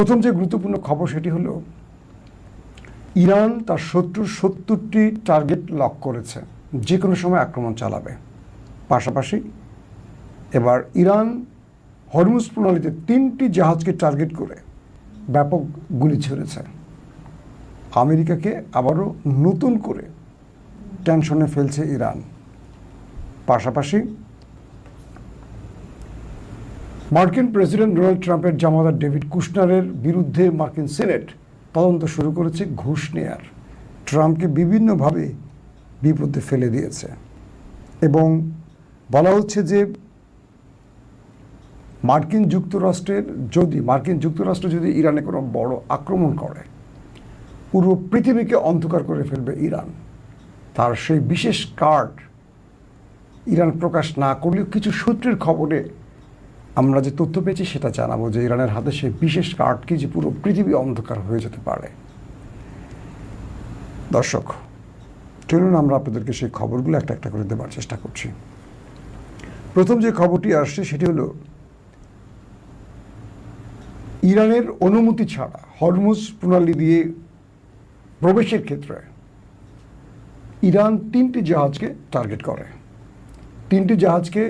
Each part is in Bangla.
প্রথম যে গুরুত্বপূর্ণ খবর সেটি হলো ইরান তার শত্রুর ৭০টি টার্গেট লক করেছে, যে কোনো সময় আক্রমণ চালাবে। পাশাপাশি এবার ইরান হরমুজ প্রণালীতে ৩টি জাহাজকে টার্গেট করে ব্যাপক গুলি ছুড়েছে। আমেরিকাকে আবারও নতুন করে টেনশনে ফেলছে ইরান। পাশাপাশি মার্কিন প্রেসিডেন্ট ডোনাল্ড ট্রাম্পের জামাতা ডেভিড কুশনারের বিরুদ্ধে মার্কিন সিনেট তদন্ত শুরু করেছে ঘুষ নেয়ার। ট্রাম্পকে বিভিন্নভাবে বিপদে ফেলে দিয়েছে এবং বলা হচ্ছে যে মার্কিন যুক্তরাষ্ট্র যদি ইরানে কোনো বড় আক্রমণ করে, পুরো পৃথিবীকে অন্ধকার করে ফেলবে ইরান। তার সেই বিশেষ কার্ড ইরান প্রকাশ না করলেও কিছু সূত্রের খবরে আমরা যে তথ্য পেয়েছি সেটা জানাবো যে ইরানের হাতে সেই বিশেষ কার্ড কি, যে পুরো পৃথিবী অন্ধকার হয়ে যেতে পারে। দর্শক চলুন আমরা আপনাদেরকে সেই খবরগুলো একটা একটা করে দেওয়ার চেষ্টা করছি। প্রথম যে খবরটি আসছে সেটি হলো ইরানের অনুমতি ছাড়া হরমুজ প্রণালী দিয়ে প্রবেশের ক্ষেত্রে ইরান ৩টি জাহাজকে টার্গেট করে। ৩টি জাহাজকে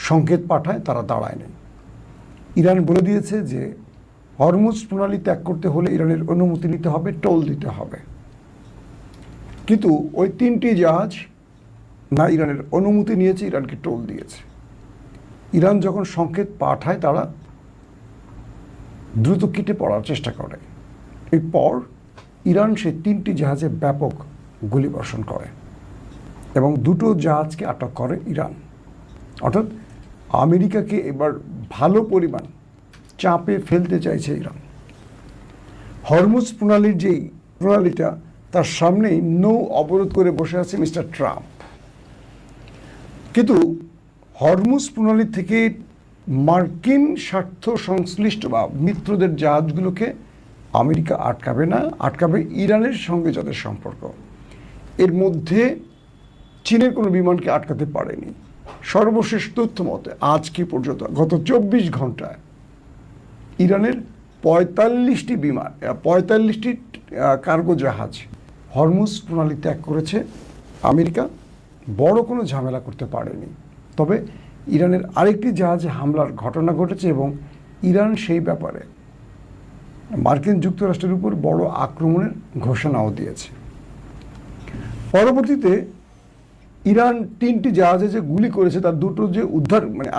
সংকেত পাঠায়, তারা দাঁড়ায়নি। ইরান বলে দিয়েছে যে হরমুজ প্রণালী ত্যাগ করতে হলে ইরানের অনুমতি নিতে হবে, টোল দিতে হবে। কিন্তু ওই 3টি জাহাজ না ইরানের অনুমতি নিয়েছে, ইরানকে টোল দিয়েছে। ইরান যখন সংকেত পাঠায় তারা দ্রুত কেটে পড়ার চেষ্টা করে। এরপর ইরান সেই 3টি জাহাজে ব্যাপক গুলিবর্ষণ করে এবং 2টো জাহাজকে আটক করে ইরান। অর্থাৎ আমেরিকাকে এবার ভালো পরিমাণ চাপে ফেলতে চাইছে ইরান। হরমুজ প্রণালীর যেই প্রণালীটা, তার সামনেই নৌ অবরোধ করে বসে আছে মিস্টার ট্রাম্প। কিন্তু হরমুজ প্রণালী থেকে মার্কিন স্বার্থ সংশ্লিষ্ট বা মিত্রদের জাহাজগুলোকে আমেরিকা আটকাবে না, আটকাবে ইরানের সঙ্গে যাদের সম্পর্ক। এর মধ্যে চীনের কোনো বিমানকে আটকাতে পারেনি। সর্বশেষ তথ্য মতে আজকে পর্যন্ত গত 24 ঘন্টায় ইরানের 45টি কার্গো জাহাজ হরমুজ প্রণালী ত্যাগ করেছে। আমেরিকা বড় কোনো ঝামেলা করতে পারেনি। তবে ইরানের আরেকটি জাহাজে হামলার ঘটনা ঘটেছে এবং ইরান সেই ব্যাপারে মার্কিন যুক্তরাষ্ট্রের উপর বড় আক্রমণের ঘোষণাও দিয়েছে। পরবর্তীতে ইরান 3টি জাহাজে যে গুলি করেছে তার 2টো যে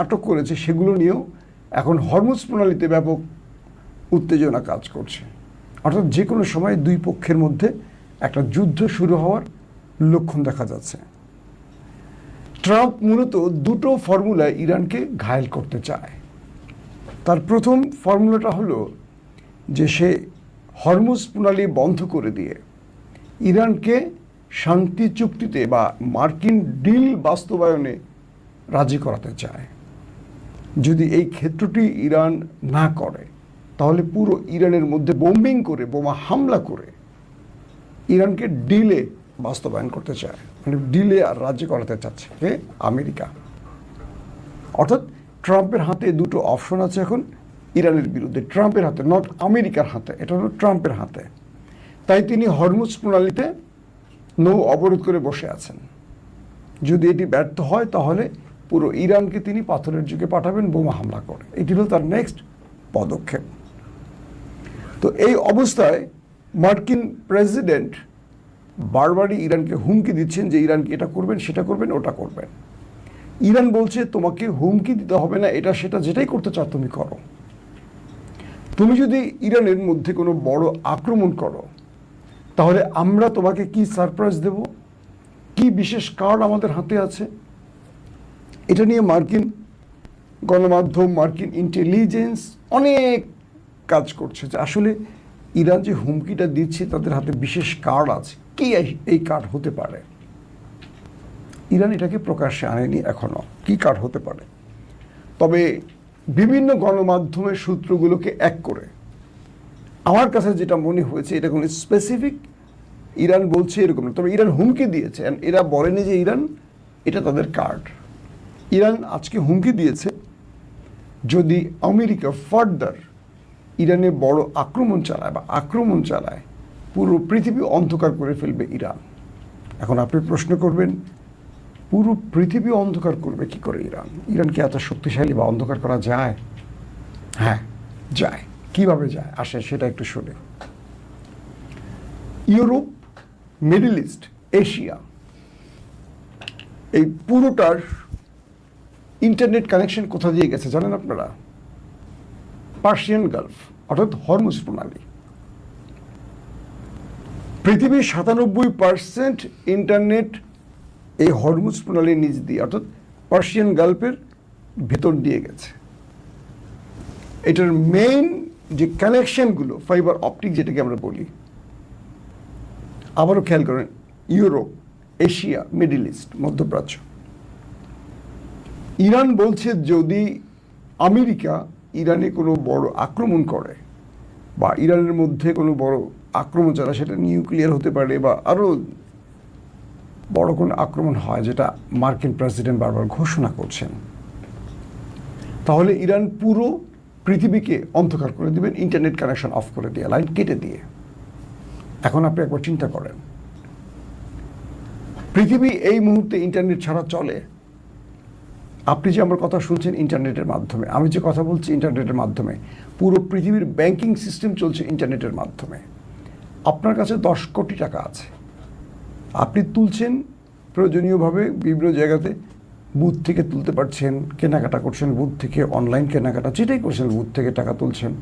আটক করেছে, সেগুলো নিয়েও এখন হরমুজ প্রণালীতে ব্যাপক উত্তেজনা কাজ করছে। অর্থাৎ যে কোনো সময় দুই পক্ষের মধ্যে একটা যুদ্ধ শুরু হওয়ার লক্ষণ দেখা যাচ্ছে। ট্রাম্প মূলত 2টো ফর্মুলায় ইরানকে ঘায়েল করতে চায়। তার প্রথম ফর্মুলাটা হলো যে সে হরমুজ প্রণালী বন্ধ করে দিয়ে ইরানকে শান্তি চুক্তিতে বা মার্কিন ডিল বাস্তবায়নে রাজি করাতে চায়। যদি এই ক্ষেত্রটি ইরান না করে তাহলে পুরো ইরানের মধ্যে বোম্বিং করে, বোমা হামলা করে ইরানকে ডিলে বাস্তবায়ন করতে চায়, মানে ডিলে আর রাজি করাতে চাচ্ছে আমেরিকা। অর্থাৎ ট্রাম্পের হাতে 2টো অপশন আছে এখন ইরানের বিরুদ্ধে। ট্রাম্পের হাতে, নট আমেরিকার হাতে, এটা হলো ট্রাম্পের হাতে। তাই তিনি হরমুজ প্রণালীতে নৌ অবরোধ করে বসে আছেন। যদি এটি ব্যর্থ হয় তাহলে পুরো ইরানকে তিনি পাথরের যুগে পাঠাবেন বোমা হামলা করে। এটি হলো তার নেক্সট পদক্ষেপ। তো এই অবস্থায় মার্কিন প্রেসিডেন্ট বারবারই ইরানকে হুমকি দিচ্ছেন যে ইরানকে এটা করবেন, সেটা করবেন, ওটা করবেন। ইরান বলছে তোমাকে হুমকি দিতে হবে না, এটা সেটা যেটাই করতে চাও তুমি করো। তুমি যদি ইরানের মধ্যে কোনো বড় আক্রমণ করো তাহলে আমরা তোমাকে কি সারপ্রাইজ দেব, কি বিশেষ কার্ড আমাদের হাতে আছে। এটা নিয়ে মার্কিন গণমাধ্যম, মার্কিন ইন্টেলিজেন্স অনেক কাজ করছে যে আসলে ইরান যে হুমকিটা দিচ্ছে তাদের হাতে বিশেষ কার্ড আছে। কি এই কার্ড হতে পারে? ইরান এটাকে প্রকাশ্যে আনেনি এখনো, কি কার্ড হতে পারে। তবে বিভিন্ন গণমাধ্যমের সূত্রগুলোকে এক করে আমার কাছে যেটা মনে হয়েছে, এটা কোনো স্পেসিফিক ইরান বলছে এরকম না। তবে ইরান হুমকি দিয়েছে, এরা বলেনি যে ইরান এটা তাদের কার্ড। ইরান আজকে হুমকি দিয়েছে যদি আমেরিকা ফার্দার ইরানে বড় আক্রমণ চালায় পুরো পৃথিবী অন্ধকার করে ফেলবে ইরান। এখন আপনি প্রশ্ন করবেন, পুরো পৃথিবী অন্ধকার করবে কি করে ইরান? ইরান কি এত শক্তিশালী বা অন্ধকার করা যায়? হ্যাঁ, যায়। কিভাবে যায় আসে সেটা একটু শুনে। ইউরোপ, মিডল ইস্ট, এশিয়া, এই পুরোটার ইন্টারনেট কানেকশন কোথা দিয়ে গেছে জানেন আপনারা? পার্সিয়ান গালফ, অর্থাৎ হরমুজ প্রণালী। পৃথিবীর 97% ইন্টারনেট এই হরমুজ প্রণালীর নিচ দিয়ে, অর্থাৎ পার্সিয়ান গালফের ভেতর দিয়ে গেছে। এটার মেইন যে কানেকশনগুলো, ফাইবার অপটিক যেটাকে আমরা বলি, আবারও খেয়াল করেন, ইউরোপ, এশিয়া, মিডল ইস্ট, মধ্যপ্রাচ্য। ইরান বলছে যদি আমেরিকা ইরানে কোনো বড় আক্রমণ করে বা ইরানের মধ্যে কোনো বড় আক্রমণ চালায়, সেটা নিউক্লিয়ার হতে পারে বা আরও বড় কোনো আক্রমণ হয়, যেটা মার্কিন প্রেসিডেন্ট বারবার ঘোষণা করছেন, তাহলে ইরান পুরো পৃথিবীকে অন্ধকার করে দিবেন, ইন্টারনেট কানেকশন অফ করে দিয়ে, লাইন কেটে দিয়ে। এখন আপনি একবার চিন্তা করেন, পৃথিবী এই মুহূর্তে ইন্টারনেট ছাড়া চলে। আপনি যে আমার কথা শুনছেন ইন্টারনেটের মাধ্যমে, আমি যে কথা বলছি ইন্টারনেটের মাধ্যমে, পুরো পৃথিবীর ব্যাংকিং সিস্টেম চলছে ইন্টারনেটের মাধ্যমে। আপনার কাছে 10 কোটি টাকা আছে, আপনি তুলছেন প্রয়োজনীয়ভাবে বিভিন্ন জায়গাতে, বুথ থেকে তুলতে পারছেন, কেনাকাটা করছেন বুথ থেকে, অনলাইন কেনাকাটা যেটাই করছেন বুথ থেকে টাকা তুলছেন।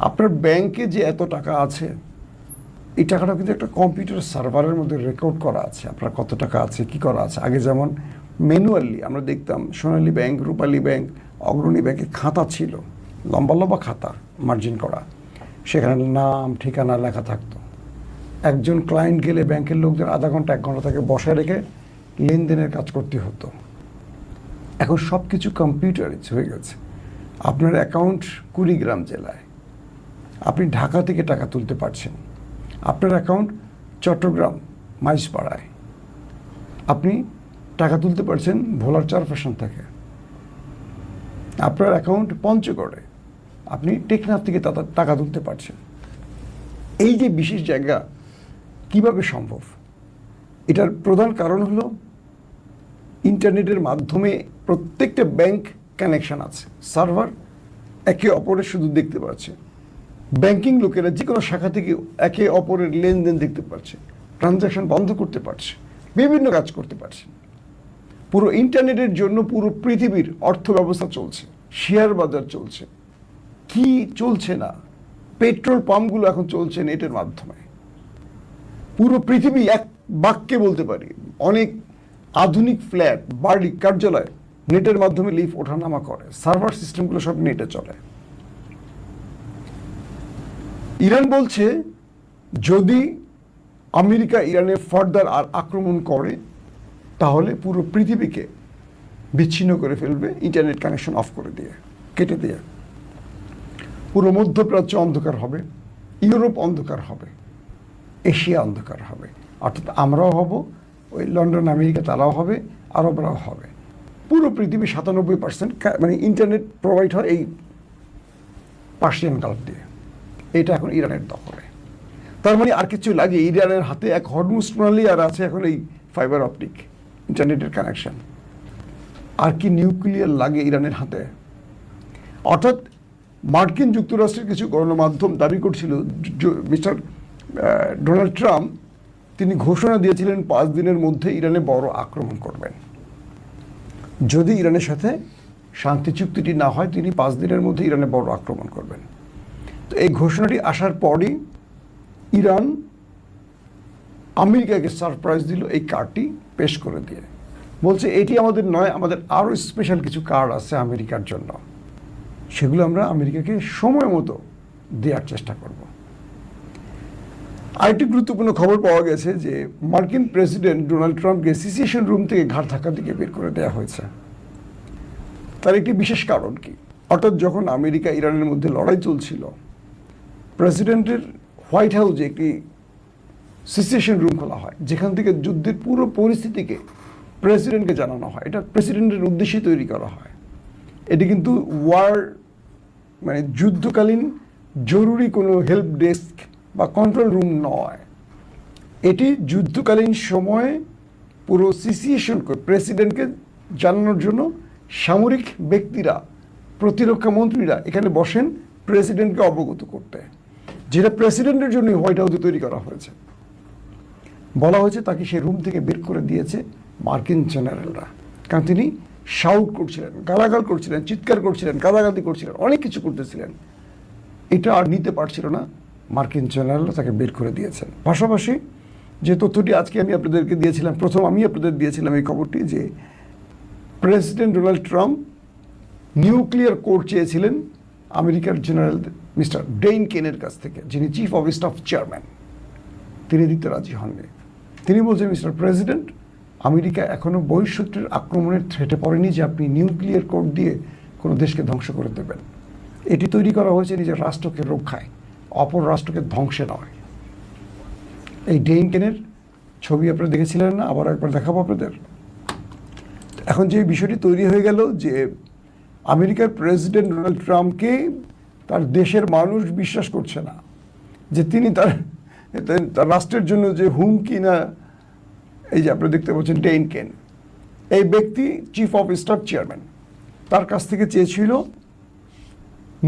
আপনার ব্যাংকে যে এত টাকা আছে, এই টাকাটা কিন্তু একটা কম্পিউটার সার্ভারের মধ্যে রেকর্ড করা আছে, আপনার কত টাকা আছে, কি করা আছে। আগে যেমন ম্যানুয়ালি আমরা দেখতাম, সোনালী ব্যাংক, রূপালী ব্যাংক, অগ্রণী ব্যাংকে খাতা ছিল, লম্বা লম্বা খাতা মার্জিন করা, সেখানে নাম ঠিকানা লেখা থাকতো। একজন ক্লায়েন্ট গেলে ব্যাংকের লোকদের আধা ঘন্টা 1 ঘন্টা তাকে বসায় রেখে লেনদেনের কাজ করতে হতো। এখন সব কিছু কম্পিউটারাইজ হয়ে গেছে। আপনার অ্যাকাউন্ট কুড়িগ্রাম জেলায়, আপনি ঢাকা থেকে টাকা তুলতে পারছেন। আপনার অ্যাকাউন্ট চট্টগ্রাম মাইজপাড়ায়, আপনি টাকা তুলতে পারছেন ভোলার চারপাশন থেকে। আপনার অ্যাকাউন্ট পঞ্চগড়ে, আপনি টেকনাফ থেকে টাকা তুলতে পারছেন। এই যে বিশেষ জায়গা কিভাবে সম্ভব? এটার প্রধান কারণ হলো ইন্টারনেটের মাধ্যমে প্রত্যেকটা ব্যাংক কানেকশন আছে, সার্ভার একে অপরের শুধু দেখতে পাচ্ছে। ব্যাংকিং লোকেরা যে কোনো শাখা থেকে একে অপরের লেনদেন দেখতে পাচ্ছে, ট্রানজ্যাকশন বন্ধ করতে পারছে, বিভিন্ন কাজ করতে পারছে। পুরো ইন্টারনেটের জন্য পুরো পৃথিবীর অর্থ ব্যবস্থা চলছে, শেয়ার বাজার চলছে। কি চলছে না? পেট্রোল পাম্পগুলো এখন চলছে নেটের মাধ্যমে। পুরো পৃথিবী এক বাক্যে বলতে পারি, অনেক আধুনিক ফ্ল্যাট, বাড়ি, কার্যালয় নেটের মাধ্যমে লিফট ওঠানামা করে, সার্ভার সিস্টেমগুলো সব নেটে চলে। ইরান বলছে যদি আমেরিকা ইরানে ফার্দার আর আক্রমণ করে, তাহলে পুরো পৃথিবীকে বিচ্ছিন্ন করে ফেলবে, ইন্টারনেট কানেকশন অফ করে দিয়ে, কেটে দিয়ে। পুরো মধ্যপ্রাচ্য অন্ধকার হবে, ইউরোপ অন্ধকার হবে, এশিয়া অন্ধকার হবে, অর্থাৎ আমরাও হব, ওই লন্ডন আমেরিকা তারাও হবে, আরবরাও হবে। পুরো পৃথিবী 97% মানে ইন্টারনেট প্রোভাইড হয় এই পার্সিয়ান গালফ দিয়ে। এটা এখন ইরানের দখলে। তার মানে আর কিছু লাগে, ইরানের হাতে এক হরমুজ প্রণালী আর আছে এখন এই ফাইবার অপটিক ইন্টারনেটের কানেকশন। আর কি নিউক্লিয়ার লাগে ইরানের হাতে? অর্থাৎ মার্কিন যুক্তরাষ্ট্রের কিছু গণমাধ্যম দাবি করছিল মিস্টার ডোনাল্ড ট্রাম্প তিনি ঘোষণা দিয়েছিলেন 5 দিনের মধ্যে ইরানে বড় আক্রমণ করবেন। যদি ইরানের সাথে শান্তি চুক্তিটি না হয়, তিনি 5 দিনের মধ্যে ইরানে বড় আক্রমণ করবেন। তো এই ঘোষণাটি আসার পরই ইরান আমেরিকাকে সারপ্রাইজ দিল এই কার্ডটি পেশ করে দিয়ে, বলছে এটি আমাদের নয়, আমাদের আরও স্পেশাল কিছু কার্ড আছে আমেরিকার জন্য, সেগুলো আমরা আমেরিকাকে সময় মতো দেওয়ার চেষ্টা করব। আরেকটি গুরুত্বপূর্ণ খবর পাওয়া গেছে যে মার্কিন প্রেসিডেন্ট ডোনাল্ড ট্রাম্পকে সিসিয়েশন রুম থেকে ঘাড় ধাক্কা দিকে বের করে দেওয়া হয়েছে। তার একটি বিশেষ কারণ কি? অর্থাৎ যখন আমেরিকা ইরানের মধ্যে লড়াই চলছিল, প্রেসিডেন্টের হোয়াইট হাউসে একটি সিচুয়েশন রুম খোলা হয়, যেখান থেকে যুদ্ধের পুরো পরিস্থিতিকে প্রেসিডেন্টকে জানানো হয়। এটা প্রেসিডেন্টের উদ্দেশ্যে তৈরি করা হয়। এটি কিন্তু ওয়ার মানে যুদ্ধকালীন জরুরি কোনো হেল্প ডেস্ক বা কন্ট্রোল রুম নয়। এটি যুদ্ধকালীন সময়ে পুরো সিচুয়েশন প্রেসিডেন্টকে জানানোর জন্য সামরিক ব্যক্তিরা, প্রতিরক্ষা মন্ত্রীরা এখানে বসেন প্রেসিডেন্টকে অবগত করতে, যেটা প্রেসিডেন্টের জন্য হোয়াইট হাউসে তৈরি করা হয়েছে। বলা হয়েছে তাকে সেই রুম থেকে বের করে দিয়েছে মার্কিন জেনারেলরা, কারণ তিনি শাউট করছিলেন, গালাগাল করছিলেন, চিৎকার করছিলেন, গালাগালি করছিলেন, অনেক কিছু করতেছিলেন। এটা আর নিতে পারছিল না, মার্কিন জেনারেলরা তাকে বের করে দিয়েছেন। পাশাপাশি যে তথ্যটি আজকে আমি আপনাদেরকে দিয়েছিলাম, প্রথম আমি আপনাদের দিয়েছিলাম এই খবরটি, যে president Donald Trump nuclear code চেয়েছিলেন আমেরিকার জেনারেল মিস্টার ডেইন কেনের কাছ থেকে, যিনি চিফ অফ স্টাফ চেয়ারম্যান। তিনি দিতে রাজি হননি। তিনি বলছেন, মিস্টার প্রেসিডেন্ট, আমেরিকা এখনও বহিঃশত্রুর আক্রমণের থ্রেটে পড়েনি যে আপনি নিউক্লিয়ার কোড দিয়ে কোনো দেশকে ধ্বংস করে দেবেন। এটি তৈরি করা হয়েছে নিজের রাষ্ট্রকে রক্ষায়, অপর রাষ্ট্রকে ধ্বংসে নয়। এই ডেইন কেনের ছবি আপনারা দেখেছিলেন না? আবার একবার দেখাবো আপনাদের। এখন যে বিষয়টি তৈরি হয়ে গেল যে আমেরিকার প্রেসিডেন্ট ডোনাল্ড ট্রাম্পকে তার দেশের মানুষ বিশ্বাস করছে না, যে তিনি তার রাষ্ট্রের জন্য যে হুমকি না, এই যে আপনারা দেখতে পাচ্ছেন ডেইন কেন, এই ব্যক্তি চিফ অফ স্টাফ চেয়ারম্যান, তার কাছ থেকে চেয়েছিল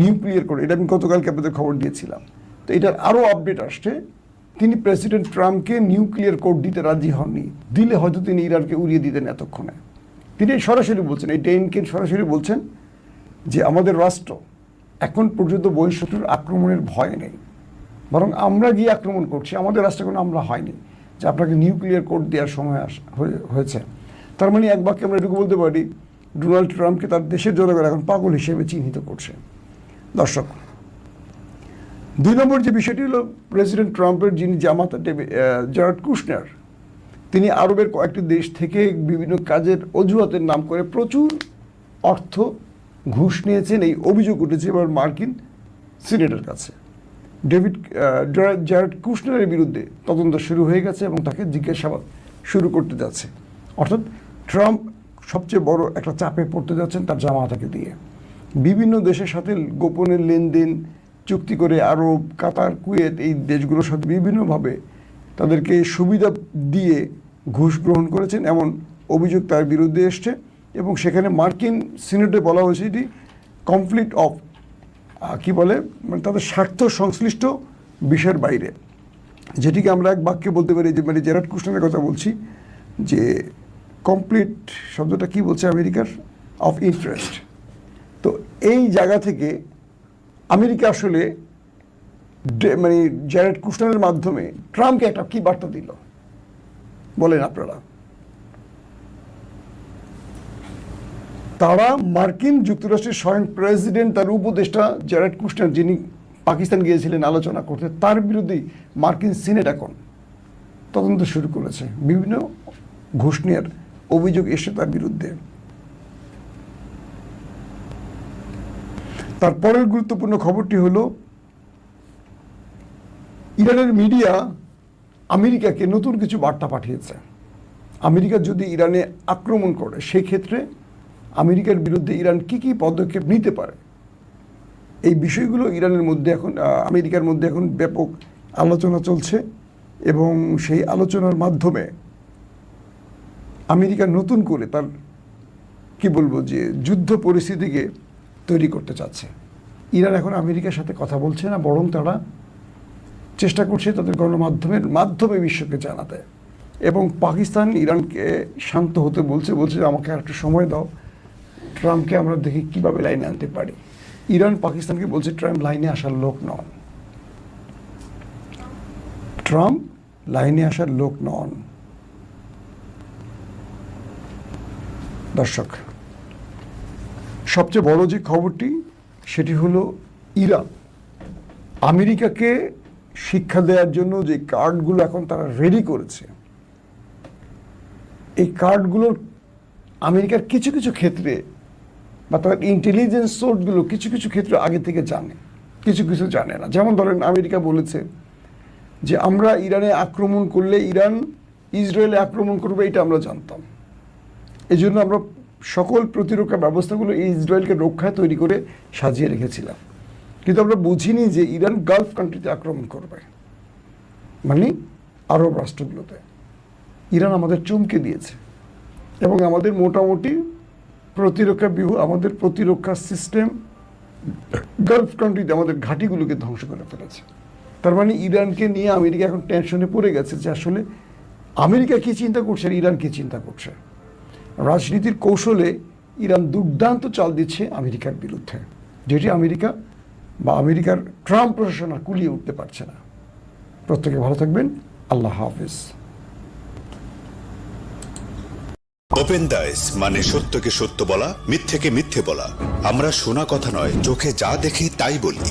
নিউক্লিয়ার কোড। এটা আমি গতকালকে আপনাদের খবর দিয়েছিলাম। তো এটার আরও আপডেট আসছে, তিনি প্রেসিডেন্ট ট্রাম্পকে নিউক্লিয়ার কোড দিতে রাজি হননি। দিলে হয়তো তিনি ইরানকে উড়িয়ে দিতেন এতক্ষণে। তিনি সরাসরি বলছেন, এই ডেইন কেন সরাসরি বলছেন যে আমাদের রাষ্ট্র এখন পর্যন্ত বহিঃশত্রুর আক্রমণের ভয় নেই, বরং আমরা গিয়ে আক্রমণ করছি, আমাদের রাষ্ট্রে কোনো আমরা হয়নি যে আপনাকে নিউক্লিয়ার কোড দেওয়ার সময় হয়েছে। তার মানে এক বাক্যে আমরা এটুকু বলতে পারি, ডোনাল্ড ট্রাম্পকে তার দেশের জনগণ এখন পাগল হিসেবে চিহ্নিত করছে। দর্শক, 2 নম্বর যে বিষয়টি হলো, প্রেসিডেন্ট ট্রাম্পের যিনি জামাতা জারেড কুশনার, তিনি আরবের কয়েকটি দেশ থেকে বিভিন্ন কাজের অজুহাতের নাম করে প্রচুর অর্থ ঘুষ নিয়েছেন। এই অভিযোগ উঠেছে এবার মার্কিন সিনেটের কাছে। জারেড কুশনারের বিরুদ্ধে তদন্ত শুরু হয়ে গেছে এবং তাকে জিজ্ঞাসাবাদ শুরু করতে যাচ্ছে। অর্থাৎ ট্রাম্প সবচেয়ে বড় একটা চাপে পড়তে যাচ্ছেন তার জামাতাকে দিয়ে। বিভিন্ন দেশের সাথে গোপনে লেনদেন চুক্তি করে আরব, কাতার, কুয়েত এই দেশগুলোর সাথে বিভিন্নভাবে তাদেরকে সুবিধা দিয়ে ঘুষ গ্রহণ করেছেন, এমন অভিযোগ তার বিরুদ্ধে এসছে। এবং সেখানে মার্কিন সিনেটে বলা হয়েছে এটি কনফ্লিক্ট অফ কি বলে, মানে তাদের স্বার্থ সংশ্লিষ্ট বিষয়ের বাইরে, যেটিকে আমরা এক বাক্যে বলতে পারি যে, মানে জারেড কুশনারের কথা বলছি, যে কমপ্লিট শব্দটা কি বলছে আমেরিকার, অফ ইন্টারেস্ট। তো এই জায়গা থেকে আমেরিকা আসলে মানে জারেড কুশনারের মাধ্যমে ট্রাম্পকে একটা কি বার্তা দিল বলেন আপনারা? তারা মার্কিন যুক্তরাষ্ট্রের স্বয়ং প্রেসিডেন্ট, তার উপদেষ্টা জারেড কুশনার, যিনি পাকিস্তান গিয়েছিলেন আলোচনা করতে, তার বিরুদ্ধেই মার্কিন সিনেট এখন তদন্ত শুরু করেছে। বিভিন্ন ঘুষ নেওয়ার অভিযোগ এসে তার বিরুদ্ধে। তারপরের গুরুত্বপূর্ণ খবরটি হলো, ইরানের মিডিয়া আমেরিকাকে নতুন কিছু বার্তা পাঠিয়েছে। আমেরিকা যদি ইরানে আক্রমণ করে, সেক্ষেত্রে আমেরিকার বিরুদ্ধে ইরান কি কি পদক্ষেপ নিতে পারে, এই বিষয়গুলো ইরানের মধ্যে এখন, আমেরিকার মধ্যে এখন ব্যাপক আলোচনা চলছে। এবং সেই আলোচনার মাধ্যমে আমেরিকা নতুন করে তার কি বলবো যে যুদ্ধ পরিস্থিতিকে তৈরি করতে চাচ্ছে। ইরান এখন আমেরিকার সাথে কথা বলছে না, বরং তারা চেষ্টা করছে তাদের গণমাধ্যমের মাধ্যমে বিশ্বকে জানাতে। এবং পাকিস্তান ইরানকে শান্ত হতে বলছে, আমাকে আর একটু সময় দাও, ট্রাম্পকে আমরা দেখি কীভাবে লাইনে আনতে পারি। ইরান পাকিস্তানকে বলছে ট্রাম্প লাইনে আসার লোক নন, ট্রাম্প লাইনে আসার লোক নন। দর্শক, সবচেয়ে বড় যে খবরটি সেটি হলো, ইরান আমেরিকাকে শিক্ষা দেওয়ার জন্য যে কার্ডগুলো এখন তারা রেডি করেছে, এই কার্ডগুলোর আমেরিকার কিছু কিছু ক্ষেত্রে বা তার ইন্টেলিজেন্স সোর্সগুলো কিছু কিছু ক্ষেত্রে আগে থেকে জানে, কিছু কিছু জানে না। যেমন ধরেন, আমেরিকা বলেছে যে আমরা ইরানে আক্রমণ করলে ইরান ইসরায়েলে আক্রমণ করবে, এটা আমরা জানতাম। এই জন্য আমরা সকল প্রতিরক্ষা ব্যবস্থাগুলো ইসরায়েলকে রক্ষায় তৈরি করে সাজিয়ে রেখেছিলাম। কিন্তু আমরা বুঝিনি যে ইরান গালফ কান্ট্রিতে আক্রমণ করবে, মানে আরব রাষ্ট্রগুলোতে। ইরান আমাদের চমকে দিয়েছে এবং আমাদের মোটামুটি প্রতিরক্ষা ব্যূহ, আমাদের প্রতিরক্ষা সিস্টেম গালফ কান্ট্রিতে আমাদের ঘাঁটিগুলোকে ধ্বংস করে ফেলেছে। তার মানে ইরানকে নিয়ে আমেরিকা এখন টেনশনে পড়ে গেছে যে আসলে আমেরিকা কি চিন্তা করছে আর ইরান কি চিন্তা করছে। রাজনীতির কৌশলে ইরান দুর্দান্ত চাল দিচ্ছে আমেরিকার বিরুদ্ধে, যেটি আমেরিকা বা আমেরিকার ট্রাম্প প্রশাসন আর কুলিয়ে উঠতে পারছে না। প্রত্যেকে ভালো থাকবেন। আল্লাহ হাফেজ। ওপেন দাইস মানে সত্যকে সত্য বলা, মিথ্যেকে মিথ্যে বলা। আমরা শোনা কথা নয়, চোখে যা দেখি তাই বলি।